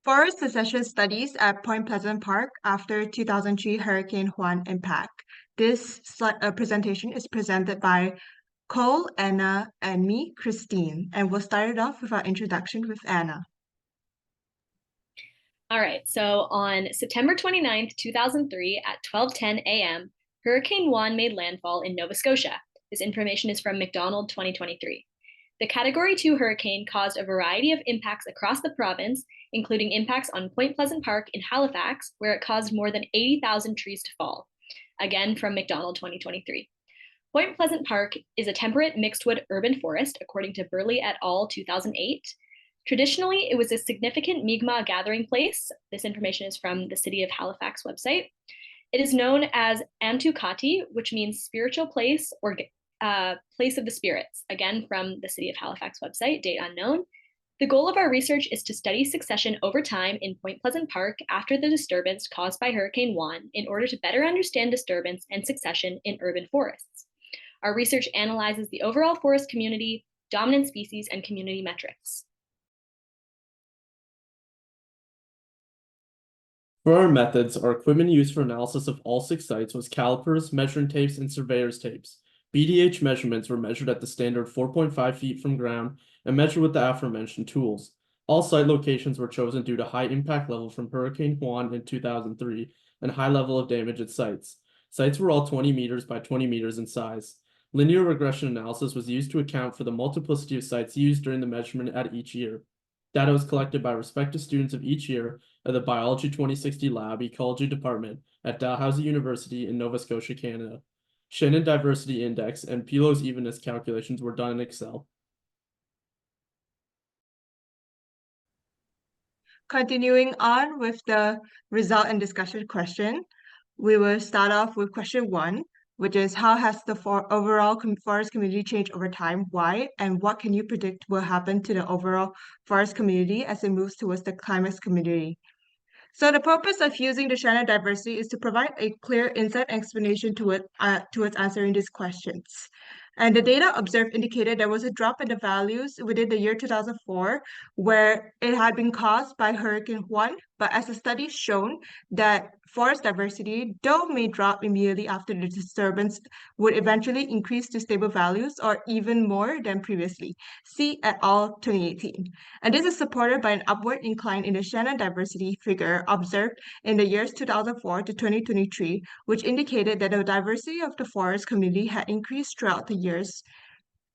Forest Succession Studies at Point Pleasant Park after 2003 Hurricane Juan impact. This presentation is presented by Cole, Anna, and me, Christine, and we'll start it off with our introduction with Anna. All right, so on September 29th, 2003 at 12:10 a.m., Hurricane Juan made landfall in Nova Scotia. This information is from McDonald 2023. The Category 2 hurricane caused a variety of impacts across the province, including impacts on Point Pleasant Park in Halifax, where it caused more than 80,000 trees to fall. Again, from McDonald 2023. Point Pleasant Park is a temperate mixed-wood urban forest, according to Burley et al. 2008. Traditionally, it was a significant Mi'kmaq gathering place. This information is from the City of Halifax website. It is known as Antukati, which means spiritual place or place of the spirits, again from the City of Halifax website, date unknown. The goal of our research is to study succession over time in Point Pleasant Park after the disturbance caused by Hurricane Juan in order to better understand disturbance and succession in urban forests. Our research analyzes the overall forest community, dominant species, and community metrics. For our methods, our equipment used for analysis of all 6 sites was calipers, measuring tapes, and surveyor's tapes. BDH measurements were measured at the standard 4.5 feet from ground and measured with the aforementioned tools. All site locations were chosen due to high impact level from Hurricane Juan in 2003 and high level of damage at sites. Sites were all 20 meters by 20 meters in size. Linear regression analysis was used to account for the multiplicity of sites used during the measurement at each year. Data was collected by respective students of each year at the Biology 2060 Lab Ecology Department at Dalhousie University in Nova Scotia, Canada. Shannon Diversity Index and Pelo's evenness calculations were done in Excel. Continuing on with the result and discussion question, we will start off with question 1, which is how has the overall forest community changed over time? Why? And what can you predict will happen to the overall forest community as it moves towards the climax community? So the purpose of using the Shannon diversity is to provide a clear insight explanation towards answering these questions. And the data observed indicated there was a drop in the values within the year 2004, where it had been caused by Hurricane Juan. But as the study shown, that forest diversity, though may drop immediately after the disturbance, would eventually increase to stable values or even more than previously. See et al. 2018. And this is supported by an upward incline in the Shannon diversity figure observed in the years 2004 to 2023, which indicated that the diversity of the forest community had increased throughout the years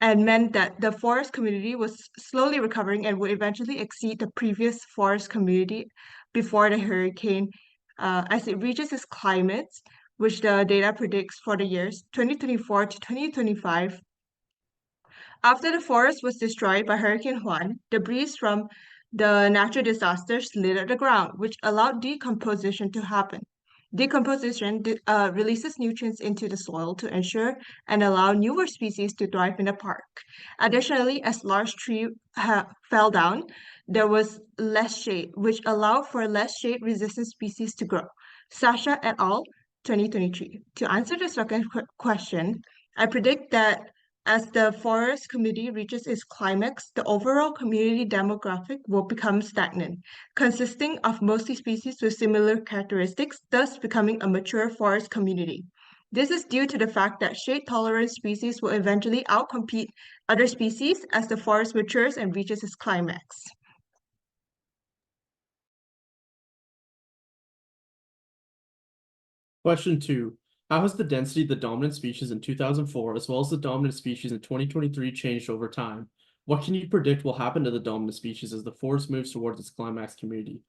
and meant that the forest community was slowly recovering and would eventually exceed the previous forest community before the hurricane as it reaches its climates, which the data predicts for the years 2024 to 2025. After the forest was destroyed by Hurricane Juan, debris from the natural disasters littered the ground, which allowed decomposition to happen. Decomposition releases nutrients into the soil to ensure and allow newer species to thrive in the park. Additionally, as large trees fell down, there was less shade, which allowed for less shade-resistant species to grow. Sasha et al. 2023. To answer the second question, I predict that as the forest community reaches its climax, the overall community demographic will become stagnant, consisting of mostly species with similar characteristics, thus becoming a mature forest community. This is due to the fact that shade-tolerant species will eventually outcompete other species as the forest matures and reaches its climax. Question 2. How has the density of the dominant species in 2004 as well as the dominant species in 2023 changed over time? What can you predict will happen to the dominant species as the forest moves towards its climax community?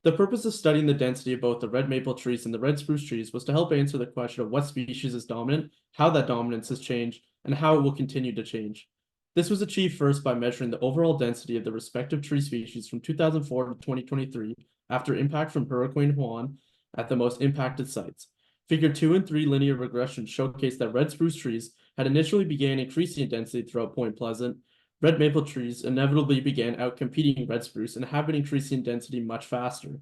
The purpose of studying the density of both the red maple trees and the red spruce trees was to help answer the question of what species is dominant, how that dominance has changed, and how it will continue to change. This was achieved first by measuring the overall density of the respective tree species from 2004 to 2023 after impact from Hurricane Juan at the most impacted sites. Figure 2 and 3 linear regression showcase that red spruce trees had initially began increasing in density throughout Point Pleasant. Red maple trees inevitably began outcompeting red spruce and have been increasing in density much faster.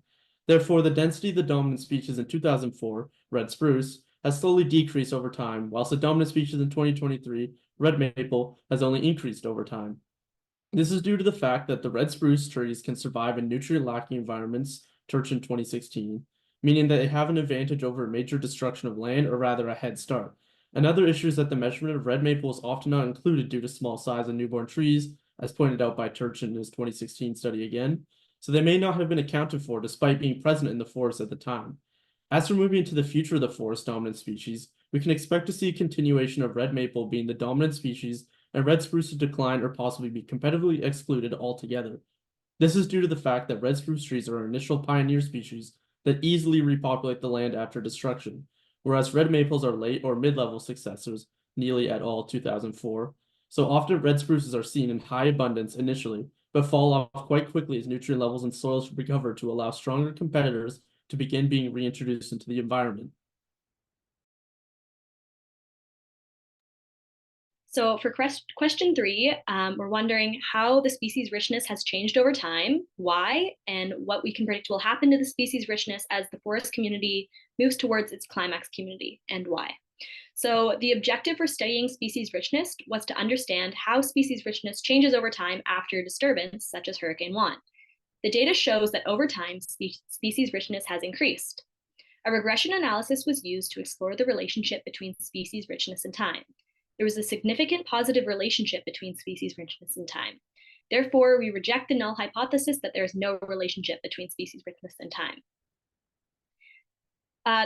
Therefore, the density of the dominant species in 2004, red spruce, has slowly decreased over time, whilst the dominant species in 2023, red maple, has only increased over time. This is due to the fact that the red spruce trees can survive in nutrient-lacking environments, Turchin 2016, meaning that they have an advantage over major destruction of land, or rather a head start. Another issue is that the measurement of red maple is often not included due to small size of newborn trees, as pointed out by Turchin in his 2016 study again, so they may not have been accounted for despite being present in the forest at the time. As we're moving into the future of the forest dominant species, we can expect to see a continuation of red maple being the dominant species and red spruce to decline or possibly be competitively excluded altogether. This is due to the fact that red spruce trees are our initial pioneer species that easily repopulate the land after destruction, whereas red maples are late or mid-level successors, Neely et al. 2004. So often red spruces are seen in high abundance initially, but fall off quite quickly as nutrient levels and soils recover to allow stronger competitors to begin being reintroduced into the environment. So for question 3, we're wondering how the species richness has changed over time, why, and what we can predict will happen to the species richness as the forest community moves towards its climax community, and why. So the objective for studying species richness was to understand how species richness changes over time after disturbance, such as Hurricane Juan. The data shows that over time, species richness has increased. A regression analysis was used to explore the relationship between species richness and time. There was a significant positive relationship between species richness and time. Therefore, we reject the null hypothesis that there is no relationship between species richness and time.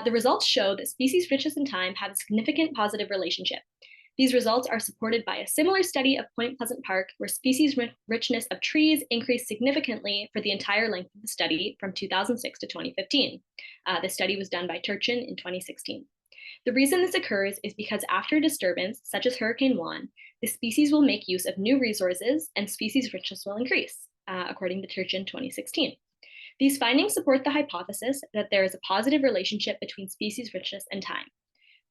The results show that species richness and time have a significant positive relationship. These results are supported by a similar study of Point Pleasant Park, where species richness of trees increased significantly for the entire length of the study from 2006 to 2015. The study was done by Turchin in 2016. The reason this occurs is because after a disturbance, such as Hurricane Juan, the species will make use of new resources and species richness will increase, according to Turchin 2016. These findings support the hypothesis that there is a positive relationship between species richness and time.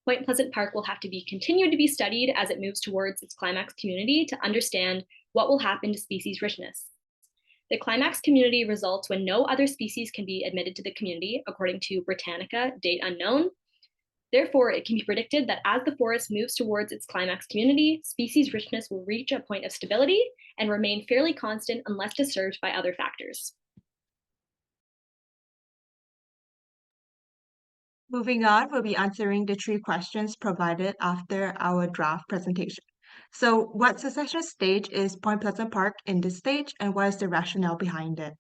Point Pleasant Park will have to be continued to be studied as it moves towards its climax community to understand what will happen to species richness. The climax community results when no other species can be admitted to the community, according to Britannica, date unknown. Therefore, it can be predicted that as the forest moves towards its climax community, species richness will reach a point of stability and remain fairly constant unless disturbed by other factors. Moving on, we'll be answering the 3 questions provided after our draft presentation. So what succession stage is Point Pleasant Park in this stage, and what is the rationale behind it?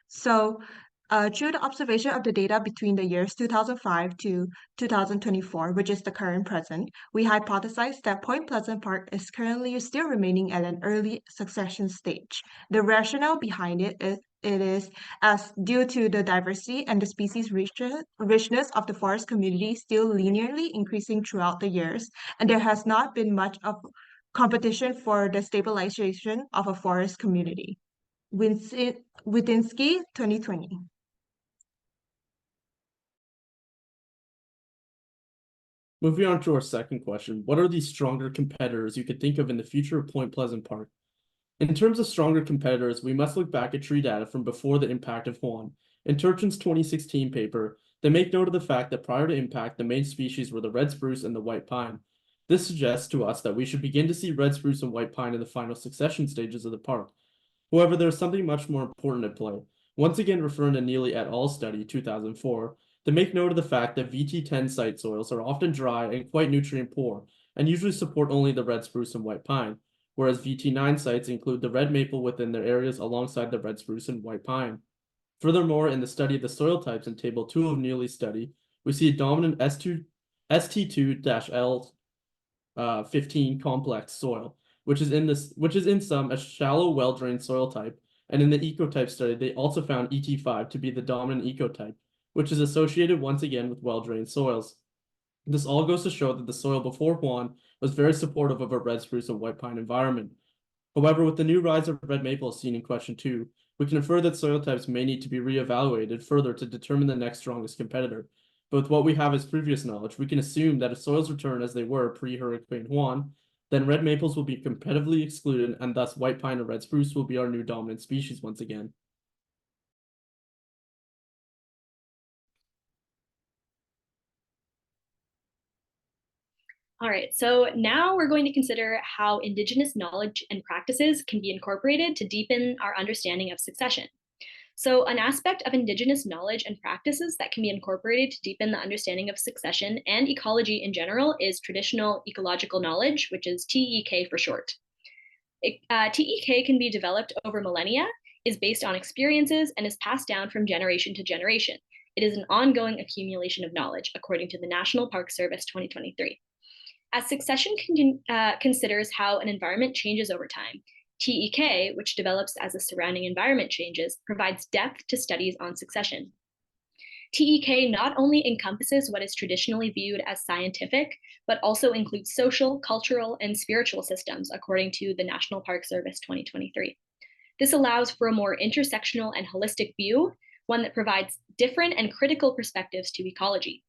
So through the observation of the data between the years 2005 to 2024, which is the current present, we hypothesize that Point Pleasant Park is currently still remaining at an early succession stage. The rationale behind it is as due to the diversity and the species richness of the forest community still linearly increasing throughout the years, and there has not been much of competition for the stabilization of a forest community. Withinsky, 2020. Moving on to our second question, what are these stronger competitors you could think of in the future of Point Pleasant Park? In terms of stronger competitors, we must look back at tree data from before the impact of Juan. In Turchin's 2016 paper, they make note of the fact that prior to impact, the main species were the red spruce and the white pine. This suggests to us that we should begin to see red spruce and white pine in the final succession stages of the park. However, there is something much more important at play. Once again, referring to Neely et al. Study 2004, they make note of the fact that VT10 site soils are often dry and quite nutrient poor, and usually support only the red spruce and white pine, whereas VT9 sites include the red maple within their areas alongside the red spruce and white pine. Furthermore, in the study of the soil types in Table 2 of Neely's study, we see a dominant ST2-L15 complex soil, which is in some a shallow, well-drained soil type, and in the ecotype study, they also found ET5 to be the dominant ecotype, which is associated once again with well-drained soils. This all goes to show that the soil before Juan was very supportive of a red spruce and white pine environment. However, with the new rise of red maple seen in question 2, we can infer that soil types may need to be reevaluated further to determine the next strongest competitor. But with what we have as previous knowledge, we can assume that if soils return as they were pre-Hurricane Juan, then red maples will be competitively excluded, and thus white pine and red spruce will be our new dominant species once again. All All right, so now we're going to consider how Indigenous knowledge and practices can be incorporated to deepen our understanding of succession. So, an aspect of Indigenous knowledge and practices that can be incorporated to deepen the understanding of succession and ecology in general is traditional ecological knowledge, which is TEK for short. TEK can be developed over millennia, is based on experiences, and is passed down from generation to generation. It is an ongoing accumulation of knowledge, according to the National Park Service 2023. As succession considers how an environment changes over time, TEK, which develops as the surrounding environment changes, provides depth to studies on succession. TEK not only encompasses what is traditionally viewed as scientific, but also includes social, cultural, and spiritual systems, according to the National Park Service 2023. This allows for a more intersectional and holistic view, one that provides different and critical perspectives to ecology.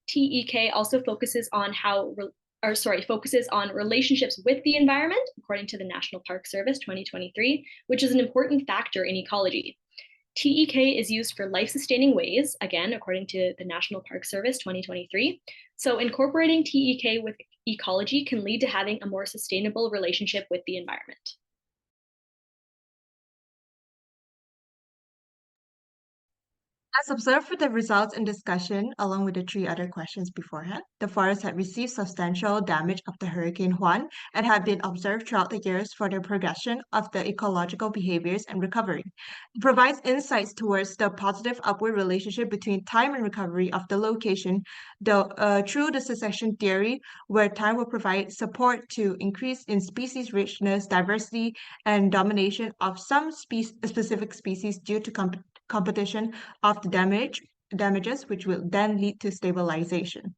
TEK also focuses on relationships with the environment, according to the National Park Service 2023, which is an important factor in ecology. TEK is used for life-sustaining ways, again, according to the National Park Service 2023. So incorporating TEK with ecology can lead to having a more sustainable relationship with the environment. As observed with the results and discussion, along with the 3 other questions beforehand, the forest had received substantial damage after Hurricane Juan and had been observed throughout the years for the progression of the ecological behaviors and recovery. It provides insights towards the positive upward relationship between time and recovery of the location through the succession theory, where time will provide support to increase in species richness, diversity, and domination of some specific species due to competition of the damages, which will then lead to stabilization.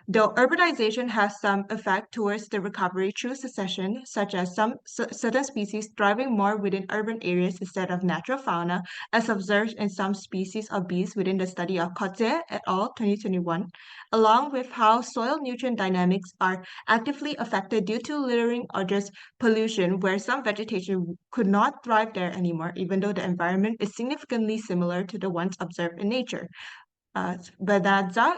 Though urbanization has some effect towards the recovery through succession, such as certain species thriving more within urban areas instead of natural fauna, as observed in some species of bees within the study of Kotze et al. 2021, along with how soil nutrient dynamics are actively affected due to littering or just pollution, where some vegetation could not thrive there anymore, even though the environment is significantly similar to the ones observed in nature. Badadza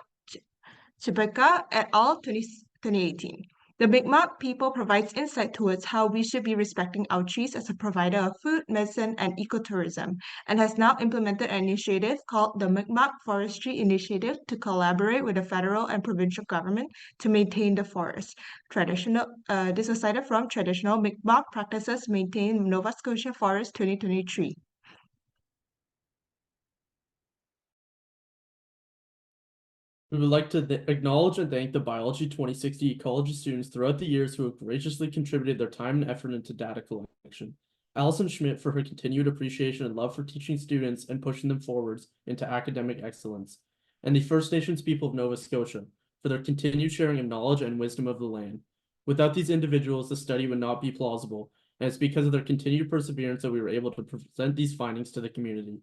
Chibeka et al. 2018. The Mi'kmaq people provides insight towards how we should be respecting our trees as a provider of food, medicine, and ecotourism, and has now implemented an initiative called the Mi'kmaq Forestry Initiative to collaborate with the federal and provincial government to maintain the forest. This was cited from Traditional Mi'kmaq Practices Maintain Nova Scotia Forest 2023. We would like to acknowledge and thank the Biology 2060 ecology students throughout the years who have graciously contributed their time and effort into data collection. Allison Schmidt for her continued appreciation and love for teaching students and pushing them forwards into academic excellence. And the First Nations people of Nova Scotia for their continued sharing of knowledge and wisdom of the land. Without these individuals, the study would not be plausible, and it's because of their continued perseverance that we were able to present these findings to the community.